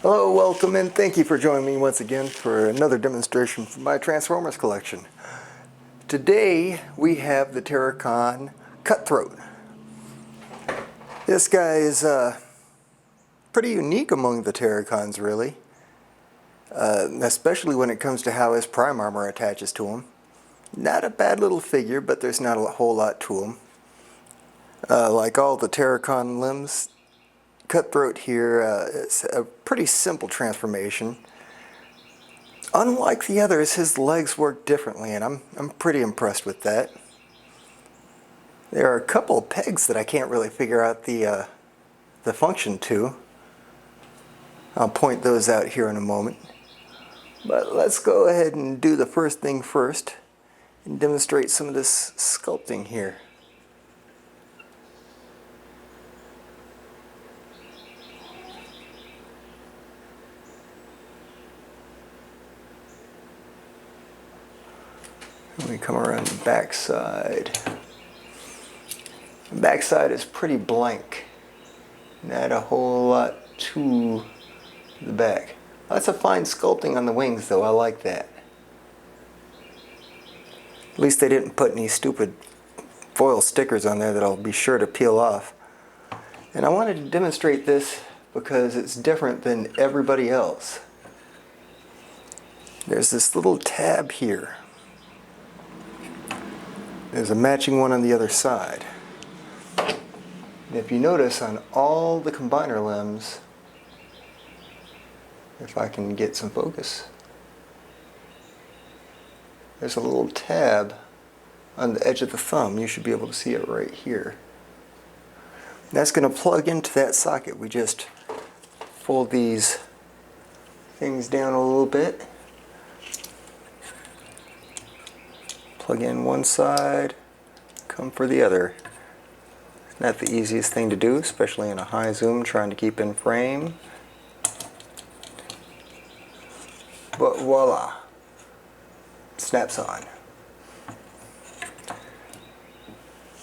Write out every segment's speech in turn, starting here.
Hello, welcome, and thank you for joining me once again for another demonstration from my Transformers collection. Today we have the Terrorcon Cutthroat. This guy is pretty unique among the Terrorcons, really, especially when it comes to how his prime armor attaches to him. Not a bad little figure, but there's not a whole lot to him. Like all the Terrorcon limbs, Cutthroat here is a pretty simple transformation. Unlike the others, his legs work differently, and I'm pretty impressed with that. There are a couple of pegs that I can't really figure out the function to. I'll point those out here in a moment. But let's go ahead and do the first thing first and demonstrate some of this sculpting here. Let me come around the back side. The back side is pretty blank. Not a whole lot to the back. Lots of fine sculpting on the wings though, I like that. At least they didn't put any stupid foil stickers on there that I'll be sure to peel off. And I wanted to demonstrate this because it's different than everybody else. There's this little tab here. There's a matching one on the other side. And if you notice on all the combiner limbs, if I can get some focus, there's a little tab on the edge of the thumb. You should be able to see it right here. And that's going to plug into that socket. We just fold these things down a little bit. Plug in one side, come for the other. Not the easiest thing to do, especially in a high zoom trying to keep in frame. But voila, snaps on.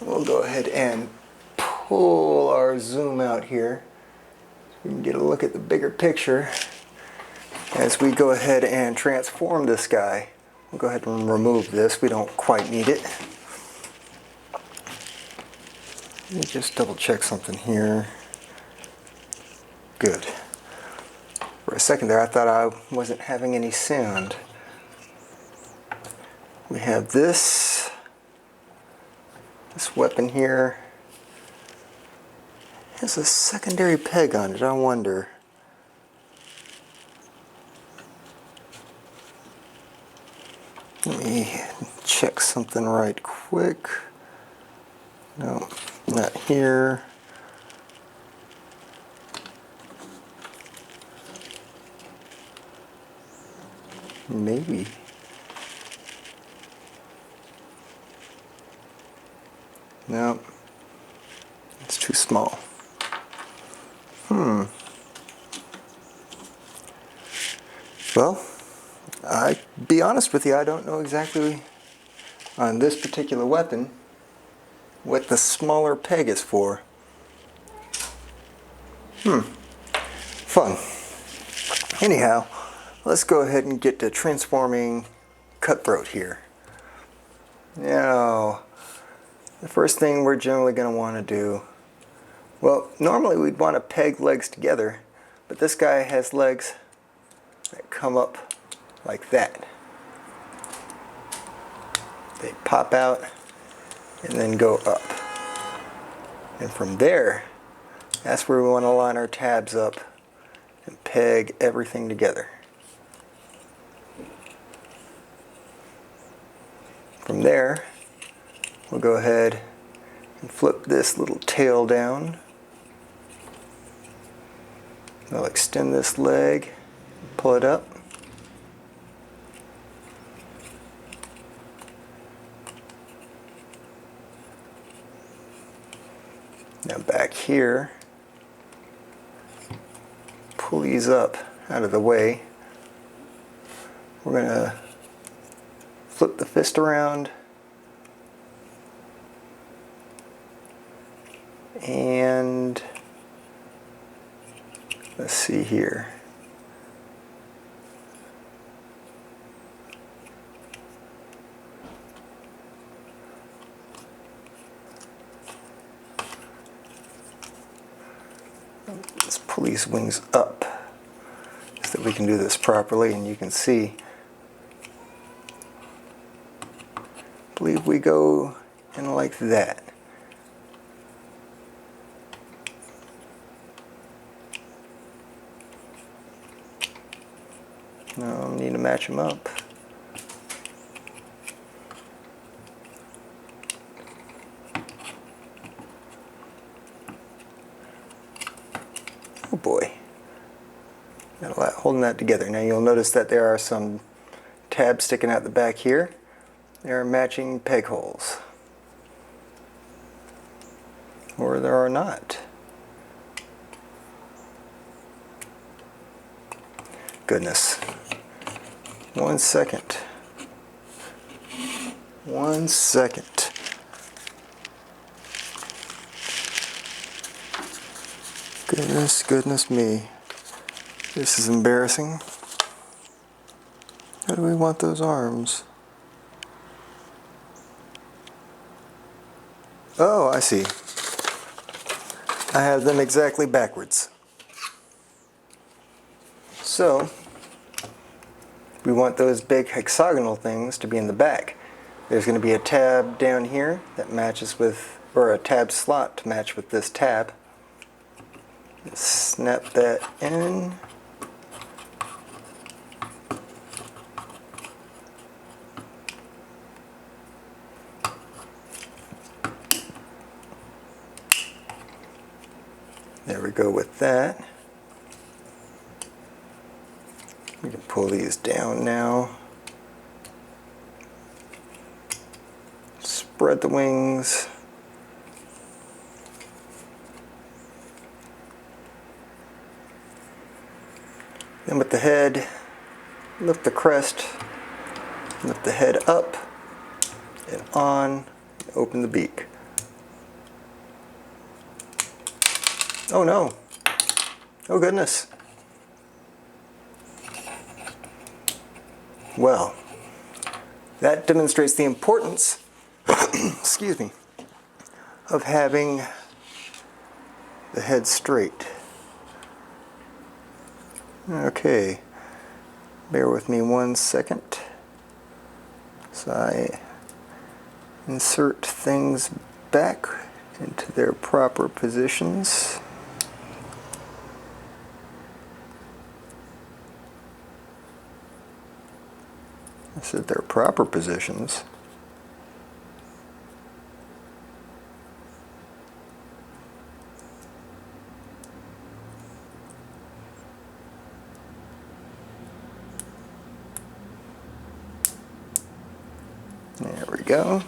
We'll go ahead and pull our zoom out here so we can get a look at the bigger picture as we go ahead and transform this guy. We'll go ahead and remove this. We don't quite need it. Let me just double check something here. Good. For a second there I thought I wasn't having any sound. We have this weapon here. It has a secondary peg on it, I wonder. Let me check something right quick. No, not here. Maybe. No, it's too small. Well, I'll be honest with you, I don't know exactly on this particular weapon what the smaller peg is for. Fun. Anyhow, let's go ahead and get to transforming Cutthroat here. Now, the first thing we're generally going to want to do, well, normally we'd want to peg legs together, but this guy has legs that come up like that. They pop out and then go up. And from there, that's where we want to line our tabs up and peg everything together. From there, we'll go ahead and flip this little tail down. I'll extend this leg, pull it up. Now back here, pull these up out of the way. We're going to flip the fist around and let's see here. these wings up so that we can do this properly, and you can see, I believe we go in like that. Now I need to match them up. Oh boy. Got a lot holding that together. Now you'll notice that there are some tabs sticking out the back here. There are matching peg holes. Or there are not. Goodness. 1 second. 1 second. Goodness me. This is embarrassing. How do we want those arms? Oh, I see. I have them exactly backwards. So, we want those big hexagonal things to be in the back. There's going to be a tab down here that matches with, or a tab slot to match with this tab. Snap that in. There we go with that. We can pull these down now. Spread the wings. Then with the head, lift the crest, lift the head up and on, and open the beak. Oh no! Oh goodness! Well, that demonstrates the importance, excuse me, of having the head straight. Okay, bear with me 1 second. So I insert things back into their proper positions. I said their proper positions. There we go.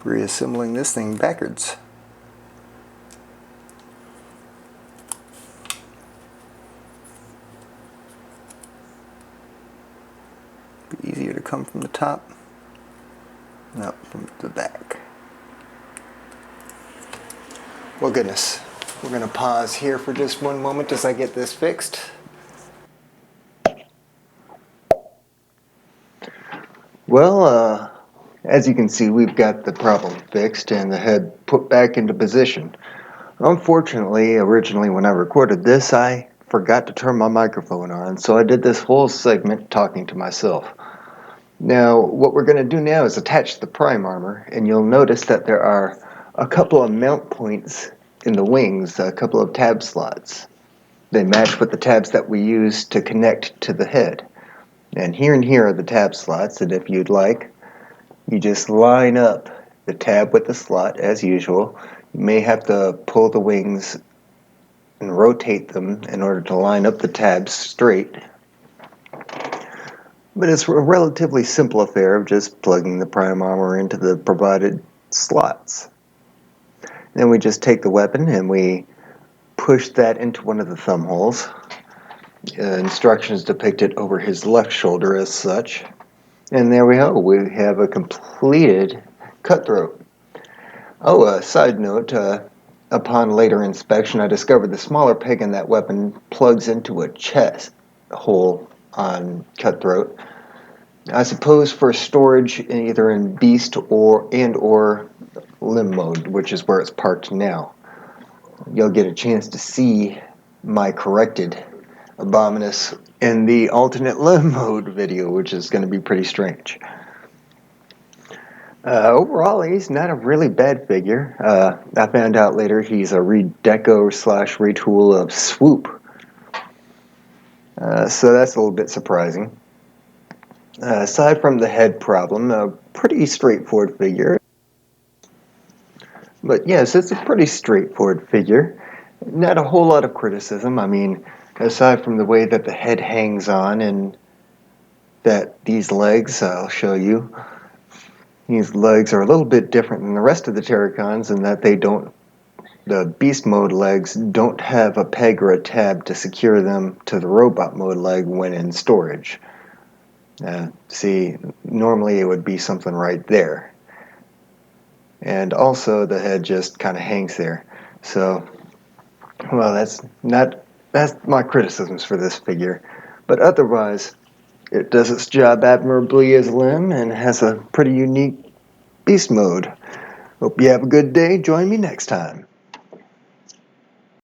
Reassembling this thing backwards. Be easier to come from the top, not from the back. Well, goodness. We're going to pause here for just 1 moment as I get this fixed. Well, as you can see, we've got the problem fixed and the head put back into position. Unfortunately, originally when I recorded this, I forgot to turn my microphone on, so I did this whole segment talking to myself. Now, what we're going to do now is attach the prime armor, and you'll notice that there are a couple of mount points in the wings, a couple of tab slots. They match with the tabs that we use to connect to the head. And here are the tab slots, and if you'd like, you just line up the tab with the slot as usual. You may have to pull the wings and rotate them in order to line up the tabs straight. But it's a relatively simple affair of just plugging the prime armor into the provided slots. Then we just take the weapon and we push that into one of the thumb holes. Instructions depicted over his left shoulder as such. And there we go, we have a completed cutthroat. Oh, side note, upon later inspection, I discovered the smaller peg in that weapon plugs into a chest hole on Cutthroat. I suppose for storage either in beast or limb mode, which is where it's parked now. You'll get a chance to see my corrected Abominus in the alternate limb mode video, which is going to be pretty strange. Overall, he's not a really bad figure. I found out later he's a redeco / retool of Swoop. So that's a little bit surprising. Aside from the head problem, a pretty straightforward figure. But yes, it's a pretty straightforward figure. Not a whole lot of criticism. I mean, aside from the way that the head hangs on and that these legs, I'll show you, these legs are a little bit different than the rest of the Terrorcons in that the beast mode legs don't have a peg or a tab to secure them to the robot mode leg when in storage. See, normally it would be something right there. And also the head just kind of hangs there. So, well, that's my criticisms for this figure. But otherwise, it does its job admirably as a limb and has a pretty unique beast mode. Hope you have a good day. Join me next time.